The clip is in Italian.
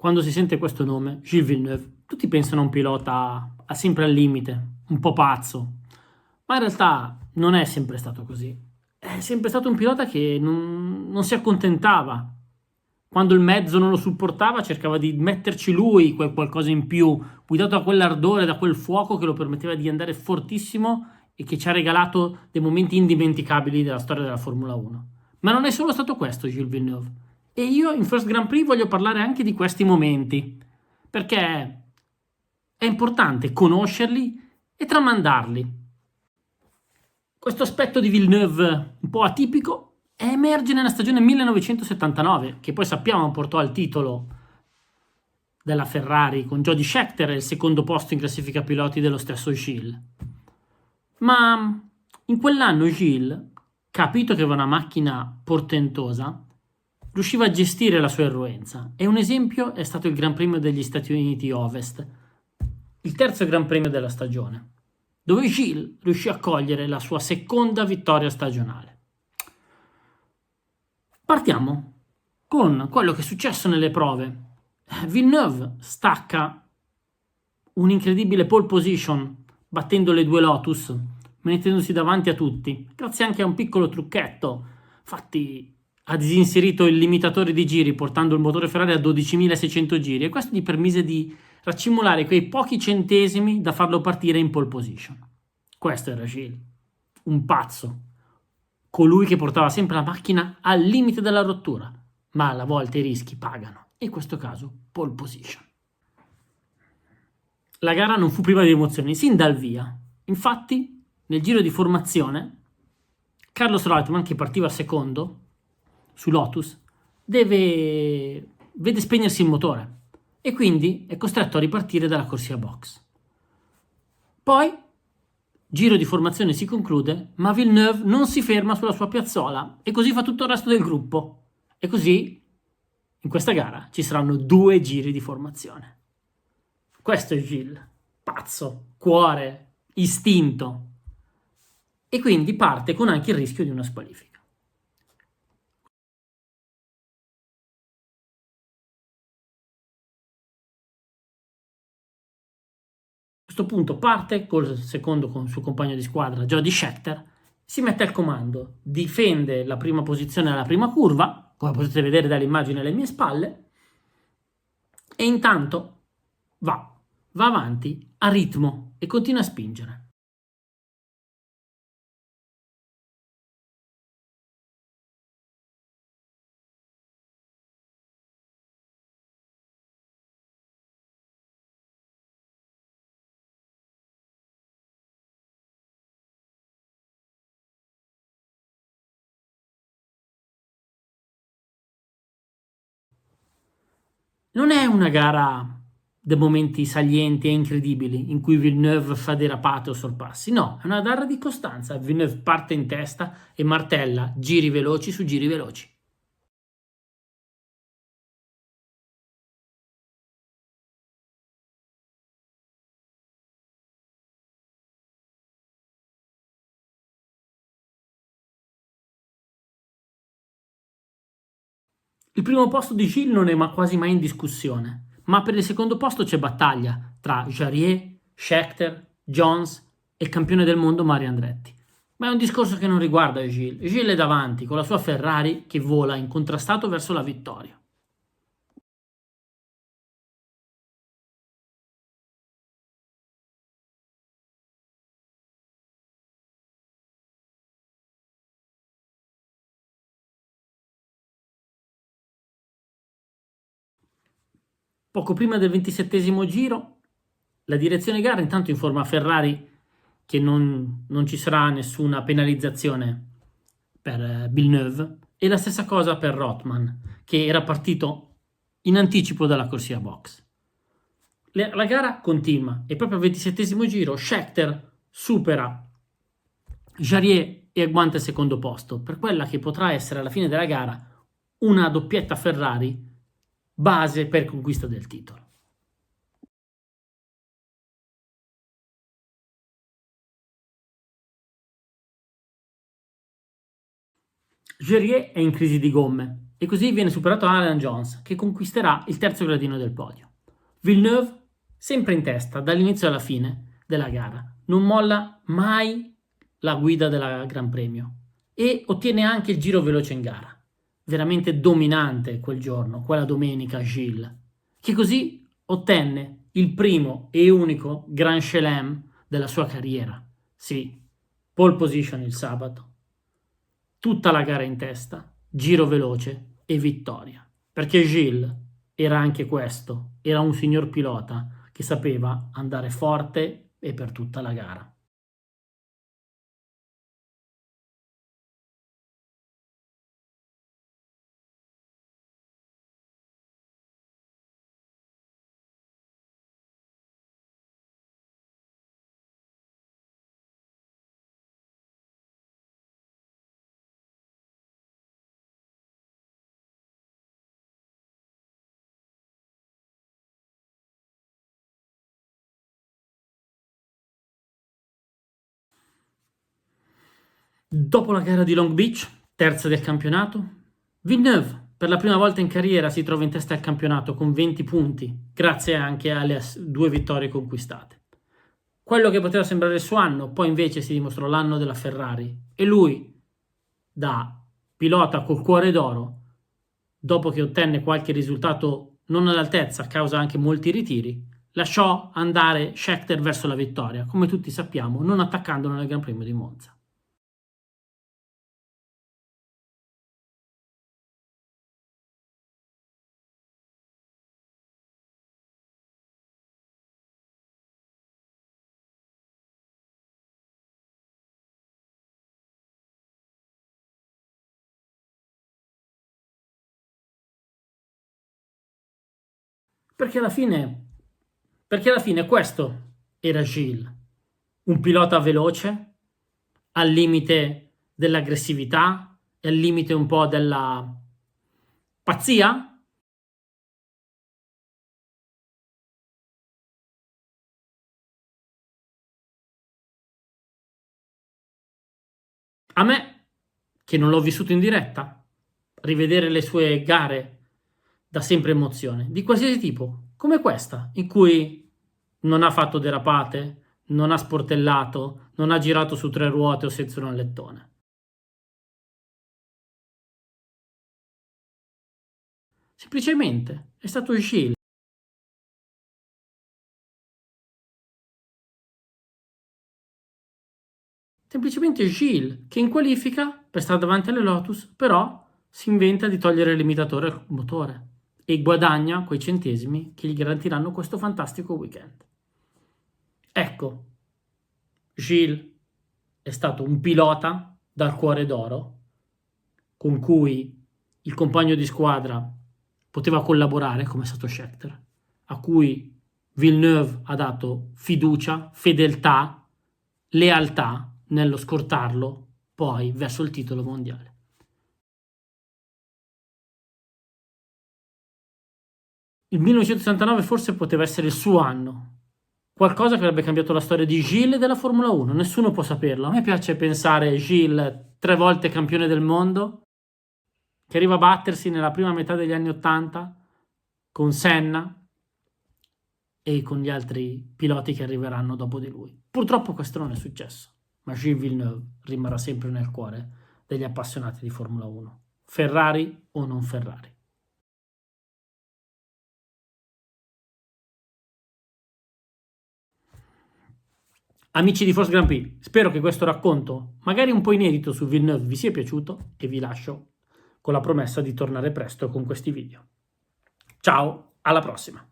Quando si sente questo nome, Gilles Villeneuve, tutti pensano a un pilota sempre al limite, un po' pazzo, ma in realtà non è sempre stato così. È sempre stato un pilota che non si accontentava. Quando il mezzo non lo supportava, cercava di metterci lui quel qualcosa in più, guidato da quell'ardore, da quel fuoco che lo permetteva di andare fortissimo e che ci ha regalato dei momenti indimenticabili della storia della Formula 1. Ma non è solo stato questo Gilles Villeneuve. E io in First Grand Prix voglio parlare anche di questi momenti, perché è importante conoscerli e tramandarli. Questo aspetto di Villeneuve un po' atipico emerge nella stagione 1979, che poi sappiamo portò al titolo della Ferrari con Jody Scheckter e il secondo posto in classifica piloti dello stesso Gilles. Ma in quell'anno Gilles, capito che aveva una macchina portentosa, riusciva a gestire la sua irruenza e un esempio è stato il Gran Premio degli Stati Uniti Ovest, il terzo Gran Premio della stagione, dove Gilles riuscì a cogliere la sua seconda vittoria stagionale. Partiamo con quello che è successo nelle prove. Villeneuve stacca un'incredibile pole position battendo le due Lotus, mettendosi davanti a tutti, grazie anche a un piccolo trucchetto. Infatti ha disinserito il limitatore di giri portando il motore Ferrari a 12.600 giri e questo gli permise di raccimolare quei pochi centesimi da farlo partire in pole position. Questo era Gilles, un pazzo, colui che portava sempre la macchina al limite della rottura, ma alle volte i rischi pagano, e in questo caso pole position. La gara non fu priva di emozioni sin dal via. Infatti, nel giro di formazione, Carlos Reutemann, che partiva secondo su Lotus, vede spegnersi il motore e quindi è costretto a ripartire dalla corsia box. Poi, giro di formazione si conclude, ma Villeneuve non si ferma sulla sua piazzola e così fa tutto il resto del gruppo. E così, in questa gara, ci saranno 2 giri di formazione. Questo è Gilles, pazzo, cuore, istinto. E quindi parte con anche il rischio di una squalifica. A questo punto parte col secondo con il suo compagno di squadra, Jody Scheckter, si mette al comando, difende la prima posizione alla prima curva, come potete vedere dall'immagine alle mie spalle, e intanto va avanti a ritmo e continua a spingere. Non è una gara dei momenti salienti e incredibili in cui Villeneuve fa derapate o sorpassi, no, è una gara di costanza. Villeneuve parte in testa e martella giri veloci su giri veloci. Il primo posto di Gilles non è quasi mai in discussione, ma per il secondo posto c'è battaglia tra Jarier, Scheckter, Jones e il campione del mondo Mario Andretti. Ma è un discorso che non riguarda Gilles. Gilles è davanti con la sua Ferrari che vola incontrastato verso la vittoria. Poco prima del 27° giro, la direzione gara intanto informa Ferrari che non ci sarà nessuna penalizzazione per Villeneuve e la stessa cosa per Rothman, che era partito in anticipo dalla corsia box. La gara continua e proprio al 27° giro Scheckter supera Jarier e agguanta il secondo posto per quella che potrà essere alla fine della gara una doppietta Ferrari base per conquista del titolo. Jarier è in crisi di gomme e così viene superato Alan Jones, che conquisterà il terzo gradino del podio. Villeneuve sempre in testa dall'inizio alla fine della gara, non molla mai la guida della Gran Premio e ottiene anche il giro veloce in gara. Veramente dominante quel giorno, quella domenica, Gilles, che così ottenne il primo e unico Grand Chelem della sua carriera. Sì, pole position il sabato, tutta la gara in testa, giro veloce e vittoria. Perché Gilles era anche questo, era un signor pilota che sapeva andare forte e per tutta la gara. Dopo la gara di Long Beach, terza del campionato, Villeneuve per la prima volta in carriera si trova in testa al campionato con 20 punti, grazie anche alle 2 vittorie conquistate. Quello che poteva sembrare il suo anno, poi invece si dimostrò l'anno della Ferrari e lui, da pilota col cuore d'oro, dopo che ottenne qualche risultato non all'altezza a causa anche molti ritiri, lasciò andare Scheckter verso la vittoria, come tutti sappiamo, non attaccandolo nel Gran Premio di Monza. Perché alla fine, questo era Gilles, un pilota veloce, al limite dell'aggressività, al limite un po' della pazzia. A me, che non l'ho vissuto in diretta, rivedere le sue gare dà sempre emozione, di qualsiasi tipo, come questa, in cui non ha fatto derapate, non ha sportellato, non ha girato su 3 ruote o senza un allettone. Semplicemente è stato Gilles. Semplicemente Gilles, che in qualifica, per stare davanti alle Lotus, però si inventa di togliere il limitatore al motore e guadagna quei centesimi che gli garantiranno questo fantastico weekend. Ecco, Gilles è stato un pilota dal cuore d'oro con cui il compagno di squadra poteva collaborare, come è stato Scheckter, a cui Villeneuve ha dato fiducia, fedeltà, lealtà nello scortarlo poi verso il titolo mondiale. Il 1969 forse poteva essere il suo anno, qualcosa che avrebbe cambiato la storia di Gilles e della Formula 1, nessuno può saperlo. A me piace pensare Gilles, 3 volte campione del mondo, che arriva a battersi nella prima metà degli anni 80 con Senna e con gli altri piloti che arriveranno dopo di lui. Purtroppo questo non è successo, ma Gilles Villeneuve rimarrà sempre nel cuore degli appassionati di Formula 1, Ferrari o non Ferrari. Amici di Force Grand Prix, spero che questo racconto, magari un po' inedito su Villeneuve, vi sia piaciuto e vi lascio con la promessa di tornare presto con questi video. Ciao, alla prossima!